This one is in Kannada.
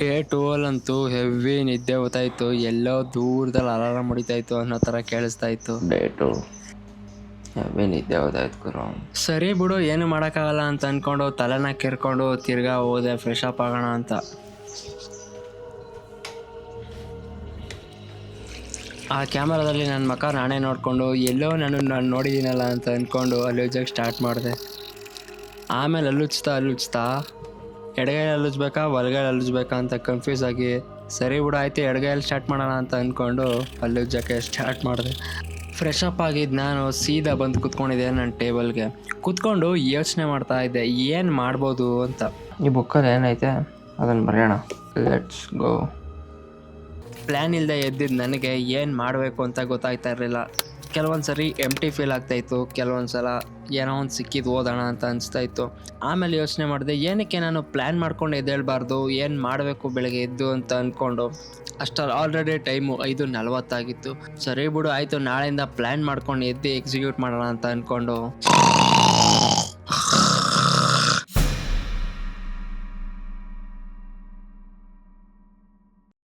ಡೇ 2 ಅಂತೂ ಹೆವಿ ನಿದ್ದೆ ಗೊತ್ತಾಯ್ತು. ಎಲ್ಲೋ ದೂರದಲ್ಲಿ ಅಲಾರಾಮ್ ಹೊಡಿತಾಯಿತ್ತು ಅನ್ನೋ ಥರ ಕೇಳಿಸ್ತಾ ಇತ್ತು. ಡೇಟು ಹೆವಿ ನಿದ್ದೆ ಹೋದಾಯ್ತು ಗುರು. ಸರಿ ಬಿಡು, ಏನು ಮಾಡೋಕ್ಕಾಗಲ್ಲ ಅಂತ ಅಂದ್ಕೊಂಡು ತಲೆನ ಕೆರ್ಕೊಂಡು ತಿರ್ಗಾ ಹೋದೆ ಫ್ರೆಶ್ ಅಪ್ ಆಗೋಣ ಅಂತ. ಆ ಕ್ಯಾಮರಾದಲ್ಲಿ ನನ್ನ ಮುಖ ನಾನೇ ನೋಡಿಕೊಂಡು ಎಲ್ಲೋ ನಾನು ನೋಡಿದ್ದೀನಲ್ಲ ಅಂತ ಅಂದ್ಕೊಂಡು ಅಲ್ಲುಜ್ಜಕ್ಕೆ ಸ್ಟಾರ್ಟ್ ಮಾಡಿದೆ. ಆಮೇಲೆ ಅಲ್ಲುಚ್ತಾ ಎಡಗೈಲಿ ಅಲ್ಲುಜ್ಬೇಕಾ ಬಲಗೈಲಿ ಅಲ್ಲುಜ್ಬೇಕಾ ಅಂತ ಕನ್ಫ್ಯೂಸ್ ಆಗಿ, ಸರಿ ಬಿಡು ಆಯ್ತು ಎಡಗೈಲಿ ಸ್ಟಾರ್ಟ್ ಮಾಡೋಣ ಅಂತ ಅಂದ್ಕೊಂಡು ಅಲ್ಲುಜ್ಜಕ್ಕೆ ಸ್ಟಾರ್ಟ್ ಮಾಡಿದೆ. ಫ್ರೆಶ್ ಅಪ್ ಆಗಿದ್ದು ನಾನು ಸೀದಾ ಬಂದು ಕೂತ್ಕೊಂಡಿದ್ದೆ ನನ್ನ ಟೇಬಲ್ಗೆ. ಕೂತ್ಕೊಂಡು ಯೋಚನೆ ಮಾಡ್ತಾ ಇದ್ದೆ ಏನು ಮಾಡ್ಬೋದು ಅಂತ. ಈ ಬುಕ್ಕಲ್ಲಿ ಏನೈತೆ ಅದನ್ನು ಬರೆಯೋಣ. Let's go. ಪ್ಲ್ಯಾನ್ ಇಲ್ಲದೆ ಎದ್ದಿದ್ದು ನನಗೆ ಏನು ಮಾಡಬೇಕು ಅಂತ ಗೊತ್ತಾಗ್ತಾ ಇರಲಿಲ್ಲ. ಕೆಲವೊಂದು ಸರಿ ಎಂಟಿ ಫೀಲ್ ಆಗ್ತಾಯಿತ್ತು, ಕೆಲವೊಂದು ಸಲ ಏನೋ ಒಂದು ಸಿಕ್ಕಿದ್ದು ಓದೋಣ ಅಂತ ಅನಿಸ್ತಾಯಿತ್ತು. ಆಮೇಲೆ ಯೋಚನೆ ಮಾಡಿದೆ ಏನಕ್ಕೆ ನಾನು ಪ್ಲ್ಯಾನ್ ಮಾಡ್ಕೊಂಡು ಎದ್ದೇಳಬಾರ್ದು, ಏನು ಮಾಡಬೇಕು ಬೆಳಗ್ಗೆ ಎದ್ದು ಅಂತ ಅಂದ್ಕೊಂಡು. ಅಷ್ಟರಲ್ಲಿ ಆಲ್ರೆಡಿ ಟೈಮು 5:40 ಆಗಿತ್ತು. ಸರಿ ಬಿಡು ಆಯಿತು ನಾಳೆಯಿಂದ ಪ್ಲ್ಯಾನ್ ಮಾಡ್ಕೊಂಡು ಎದ್ದು ಎಕ್ಸಿಕ್ಯೂಟ್ ಮಾಡೋಣ ಅಂತ ಅಂದ್ಕೊಂಡು